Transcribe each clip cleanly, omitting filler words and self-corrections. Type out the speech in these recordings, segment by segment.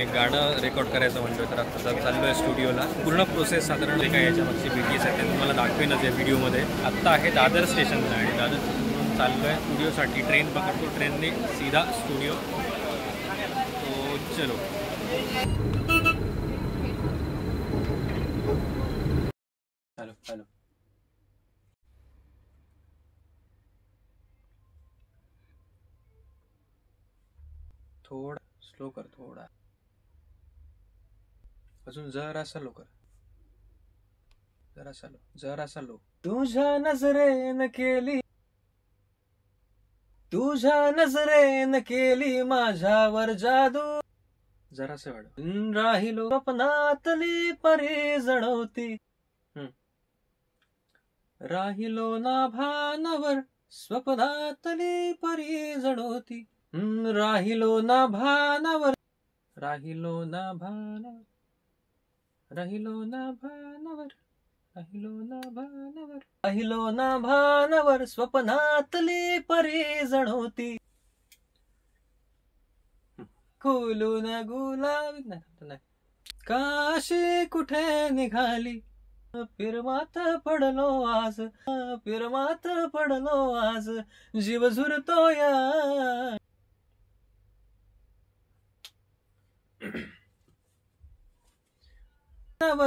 एक गाणं रेकॉर्ड करायचं म्हणतोय, तर आता चाललो आहे स्टुडिओला. पूर्ण प्रोसेस साधारण जे काय याच्यामागची BTS आहे ते तुम्हाला दाखवेनच या व्हिडिओमध्ये. आत्ता आहे दादर स्टेशनला आणि दादर स्टेशनवरून चाललो आहे स्टुडिओसाठी. ट्रेन पकडतो, ट्रेनने सीधा स्टुडिओ. तो चलो. हॅलो हॅलो, थोडा स्लो कर, थोडा अजून जरासा लो कर, जरासा लो. तुझ्या नजरेन केली माझ्यावर जादू. जरासे वाढ. राहिलो स्वप्नातली परी जणवती. राहिलो ना भानावर, स्वप्नातली परी जणवती. राहिलो ना भानावर, राहिलो ना भानावर, राहिलो ना भानावर, राहिलो ना भानावर, राहिलो ना भानावर, स्वप्नातली परी जणवती. खुलून गुलाबी नाही, काशी कुठे निघाली, पिरमात पडलो आज, पिरमात पडलो आज, जीव झुरतो या.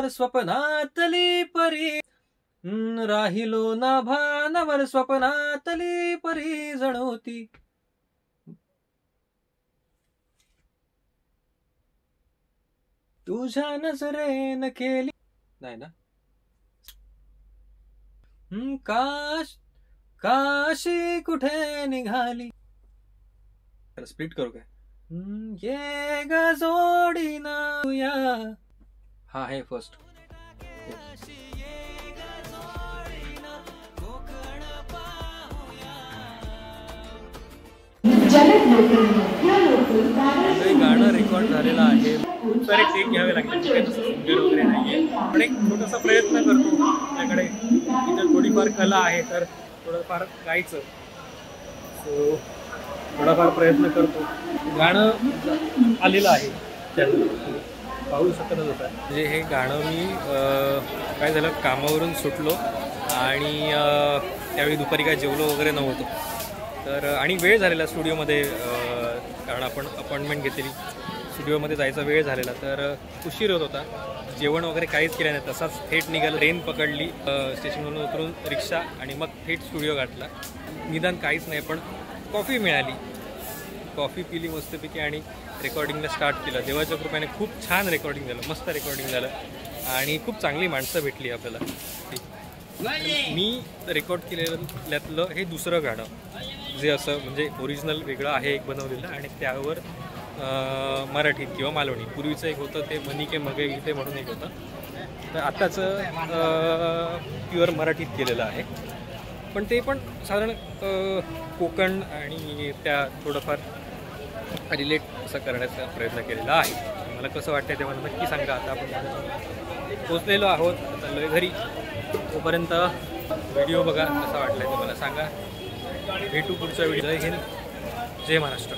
स्वप्नातली परी, राहिलो ना भानावर, स्वप्नातली परी जणवती. तुझ्या नजरेन केली नाही ना. काशी कुठे निघाली. स्प्लिट करू काय. ये ग जोडीना या. हा आहे फर्स्ट. गाणं रेकॉर्ड झालेलं आहे. खूप सारे टेक घ्यावे लागले, सिंगर वगैरे नाहीये, पण एक छोटासा प्रयत्न करतो. आपल्याकडे जर थोडीफार कला आहे तर थोडंफार गायचं. सो थोडाफार प्रयत्न करतो. गाणं आलेलं आहे चॅनल, पाहू शकतच होता. म्हणजे हे गाणं मी काय झालं, कामावरून सुटलो आणि त्यावेळी दुपारी काय जेवलो वगैरे नव्हतो. तर आणि वेळ झालेला स्टुडिओमध्ये, कारण आपण अपॉइंटमेंट घेतलेली, स्टुडिओमध्ये जायचा वेळ झालेला, तर उशीर होत होता. जेवण वगैरे काहीच केलं नाही, तसाच थेट निघालं. ट्रेन पकडली, स्टेशनवरून उतरून रिक्षा आणि मग थेट स्टुडिओ गाठला. निदान काहीच नाही, पण कॉफी मिळाली, कॉफी पिली मस्तपैकी आणि रेकॉर्डिंगला स्टार्ट केलं. देवाच्या कृपेने खूप छान रेकॉर्डिंग झालं, मस्त रेकॉर्डिंग झालं आणि खूप चांगली माणसं भेटली आपल्याला. मी रेकॉर्ड केलेल्यातलं हे दुसरं गाणं, जे असं म्हणजे ओरिजिनल वेगळं आहे एक बनवलेलं आणि त्यावर मराठीत किंवा मालवणी. पूर्वीचं एक होतं ते मनी के मगे गीते म्हणून एक होतं, तर आत्ताचं प्युअर मराठीत केलेलं आहे. पण ते पण साधारण कोकण आणि त्या थोडंफार रिलेट असं करण्याचा प्रयत्न केलेला आहे. मला कसं वाटतं ते मला नक्की सांगा. आता आपण पोचलेलो आहोत, चाललो आहे घरी. तोपर्यंत व्हिडिओ बघा, कसा वाटला ते मला सांगा. भेटू पुढच्या व्हिडिओ. जय हिंद, जय महाराष्ट्र.